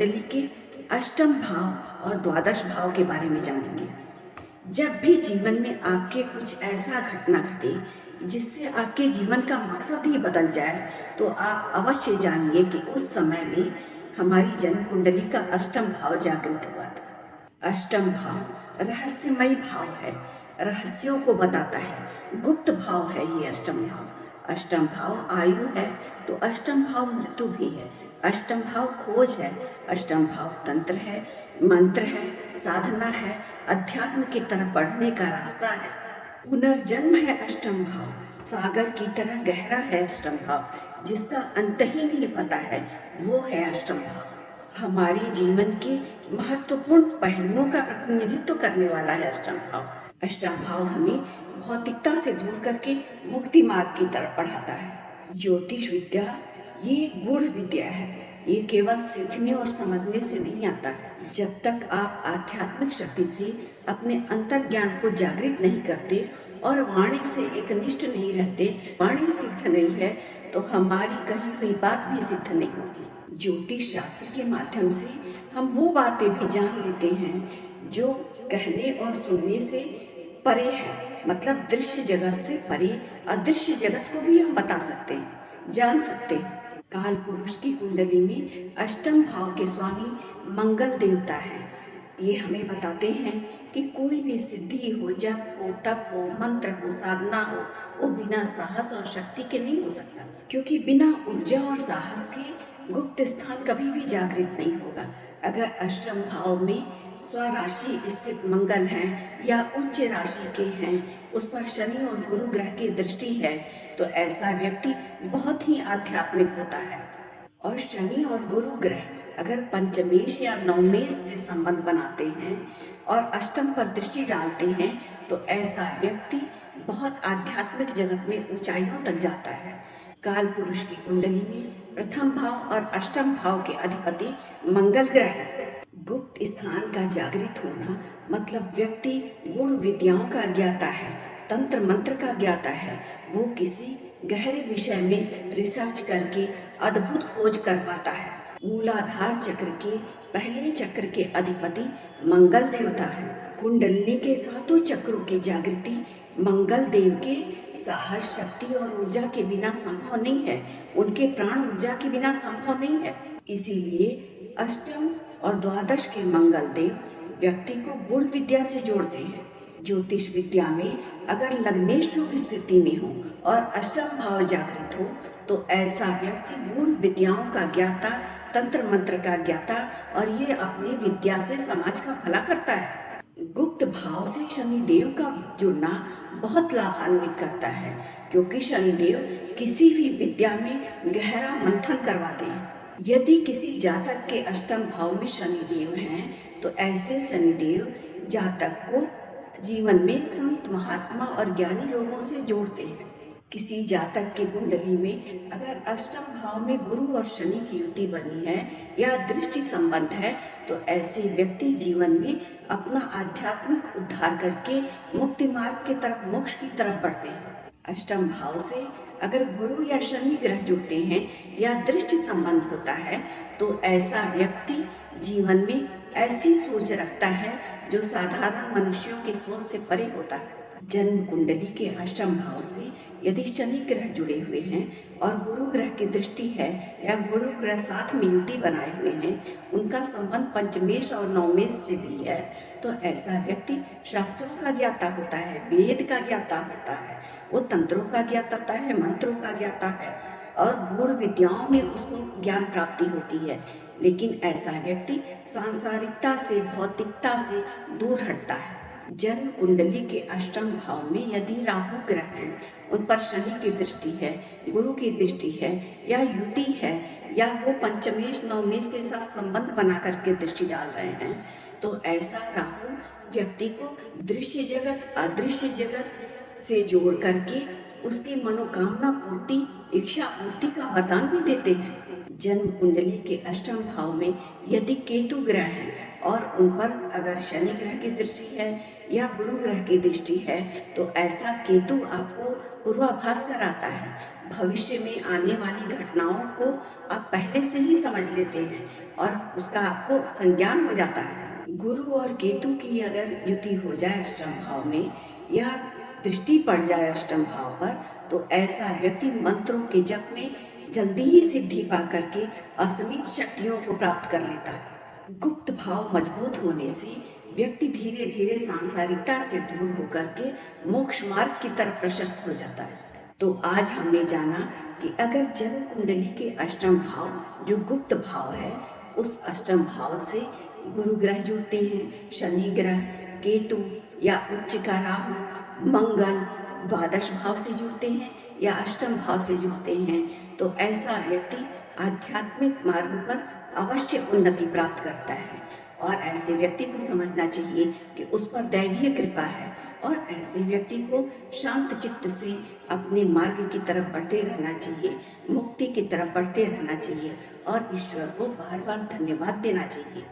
कुंडली के अष्टम भाव और द्वादश भाव के बारे में जानेंगे। जब भी जीवन में आपके कुछ ऐसा घटना घटे जिससे आपके जीवन का मकसद ही बदल जाए, तो आप अवश्य जानिए कि उस समय में हमारी जन्म कुंडली का अष्टम भाव जागृत हुआ था। अष्टम भाव रहस्यमय भाव है, रहस्यों को बताता है, गुप्त भाव है ये अष्टम भाव। अष्टम भाव आयु है तो अष्टम भाव मृत्यु भी है। अष्टम भाव खोज है, अष्टम भाव तंत्र है, मंत्र है, साधना है, अध्यात्म की तरफ बढ़ने का रास्ता है, पुनर्जन्म है। अष्टम भाव सागर की तरह गहरा है। अष्टम भाव जिसका अंत ही नहीं पता है, वो है अष्टम भाव। हमारे जीवन के महत्वपूर्ण पहलुओं का प्रतिनिधित्व करने वाला है अष्टम भाव। अष्टम भाव हमें भौतिकता से दूर करके मुक्ति मार्ग की तरफ बढ़ाता है। ज्योतिष विद्या ये गूढ़ विद्या है, ये केवल सीखने और समझने से नहीं आता है। जब तक आप आध्यात्मिक शक्ति से अपने अंतर ज्ञान को जागृत नहीं करते और वाणी से एकनिष्ठ नहीं रहते, वाणी सिद्ध नहीं है तो हमारी कही हुई बात भी सिद्ध नहीं होगी। ज्योतिष शास्त्र के माध्यम से हम वो बातें भी जान लेते हैं जो कहने और सुनने से परे है, मतलब दृश्य जगत से परे अदृश्य जगत को भी हम बता सकते हैं, जान सकते हैं। काल पुरुष की कुंडली में अष्टम भाव के स्वामी मंगल देवता है। ये हमें बताते हैं कि कोई भी सिद्धि हो, जप हो, तप हो, मंत्र हो, साधना हो, वो बिना साहस और शक्ति के नहीं हो सकता, क्योंकि बिना ऊर्जा और साहस के गुप्त स्थान कभी भी जागृत नहीं होगा। अगर अष्टम भाव में स्वराशि स्थित मंगल हैं या उच्च राशि के हैं, उस पर शनि और गुरु ग्रह की दृष्टि है, तो ऐसा व्यक्ति बहुत ही आध्यात्मिक होता है। और शनि और गुरु ग्रह अगर पंचमेश या नवमेश से संबंध बनाते हैं और अष्टम पर दृष्टि डालते हैं, तो ऐसा व्यक्ति बहुत आध्यात्मिक जगत में ऊंचाइयों तक जाता है। काल पुरुष की कुंडली में प्रथम भाव और अष्टम भाव के अधिपति मंगल ग्रह है। गुप्त स्थान का जागृत होना मतलब व्यक्ति गुण विद्याओं का ज्ञाता है, तंत्र मंत्र का ज्ञाता है। वो किसी गहरे विषय में रिसर्च करके अद्भुत खोज कर पाता है। मूलाधार चक्र के पहले चक्र के अधिपति मंगल देवता है। कुंडलिनी के सातों चक्रों की जागृति मंगल देव के साहस, शक्ति और ऊर्जा के बिना संभव नहीं है, उनके प्राण ऊर्जा के बिना संभव नहीं है। इसीलिए अष्टम और द्वादश के मंगल देव व्यक्ति को गुण विद्या से जोड़ते हैं। ज्योतिष विद्या में अगर लग्नेश शुभ स्थिति में हो और अष्टम भाव जागृत हो, तो ऐसा व्यक्ति गुण विद्याओं का ज्ञाता, तंत्र मंत्र का ज्ञाता और ये अपनी विद्या से समाज का भला करता है। गुप्त भाव से शनिदेव का जुड़ना बहुत लाभान्वित करता है, क्योंकि शनिदेव किसी भी विद्या में गहरा मंथन करवाते हैं। यदि किसी जातक के अष्टम भाव में शनिदेव हैं, तो ऐसे शनिदेव जातक को जीवन में संत, महात्मा और ज्ञानी लोगों से जोड़ते हैं। किसी जातक की कुंडली में अगर अष्टम भाव में गुरु और शनि की युति बनी है या दृष्टि संबंध है, तो ऐसे व्यक्ति जीवन में अपना आध्यात्मिक उद्धार करके मुक्ति मार्ग की तरफ, मोक्ष की तरफ बढ़ते हैं। अष्टम भाव से अगर गुरु या शनि ग्रह जुड़ते हैं या दृष्टि संबंध होता है, तो ऐसा व्यक्ति जीवन में ऐसी सोच रखता है जो साधारण मनुष्यों की सोच से परे होता है। जन्म कुंडली के अष्टम भाव से यदि शनि ग्रह जुड़े हुए हैं और गुरु ग्रह की दृष्टि है या गुरु ग्रह साथ में युति बनाए हुए हैं, उनका संबंध पंचमेश और नवमेश से भी है, तो ऐसा व्यक्ति शास्त्रों का ज्ञाता होता है, वेद का ज्ञाता होता है, वो तंत्रों का ज्ञाता होता है, मंत्रों का ज्ञाता है और गुण विद्याओं में उसको ज्ञान प्राप्ति होती है। लेकिन ऐसा व्यक्ति सांसारिकता से, भौतिकता से दूर हटता है। जन्म कुंडली के अष्टम भाव में यदि राहु ग्रह हैं, उन पर शनि की दृष्टि है, गुरु की दृष्टि है या युति है, या वो पंचमेश नवमेश के साथ संबंध बना करके दृष्टि डाल रहे हैं, तो ऐसा राहु व्यक्ति को दृश्य जगत, अदृश्य जगत से जोड़ करके उसकी मनोकामना पूर्ति, इच्छा पूर्ति का वरदान भी देते हैं। जन्म कुंडली के अष्टम भाव में यदि केतु ग्रह है और उन पर अगर शनि ग्रह की दृष्टि है या गुरु ग्रह की दृष्टि है तो ऐसा केतु आपको पूर्वाभास कराता है। भविष्य में आने वाली घटनाओं को आप पहले से ही समझ लेते हैं और उसका आपको संज्ञान हो जाता है। गुरु और केतु की अगर युति हो जाए अष्टम भाव में या दृष्टि पड़ जाए अष्टम भाव पर तो ऐसा व्यक्ति मंत्रों के जप में जल्दी ही सिद्धि पा करके असीमित शक्तियों को प्राप्त कर लेता है। गुप्त भाव मजबूत होने से व्यक्ति धीरे धीरे सांसारिकता से दूर होकर के मोक्ष मार्ग की तरफ प्रशस्त हो जाता है। तो आज हमने जाना कि अगर जन्म कुंडली के अष्टम भाव जो गुप्त भाव है उस अष्टम भाव से गुरु ग्रह जुड़ते हैं, शनि ग्रह, केतु या उच्च का राहु, मंगल द्वादश भाव से जुड़ते हैं या अष्टम भाव से जुड़ते हैं तो ऐसा व्यक्ति आध्यात्मिक मार्ग पर अवश्य उन्नति प्राप्त करता है। और ऐसे व्यक्ति को समझना चाहिए कि उस पर दैवीय कृपा है और ऐसे व्यक्ति को शांत चित्त से अपने मार्ग की तरफ बढ़ते रहना चाहिए, मुक्ति की तरफ बढ़ते रहना चाहिए और ईश्वर को बार बार धन्यवाद देना चाहिए।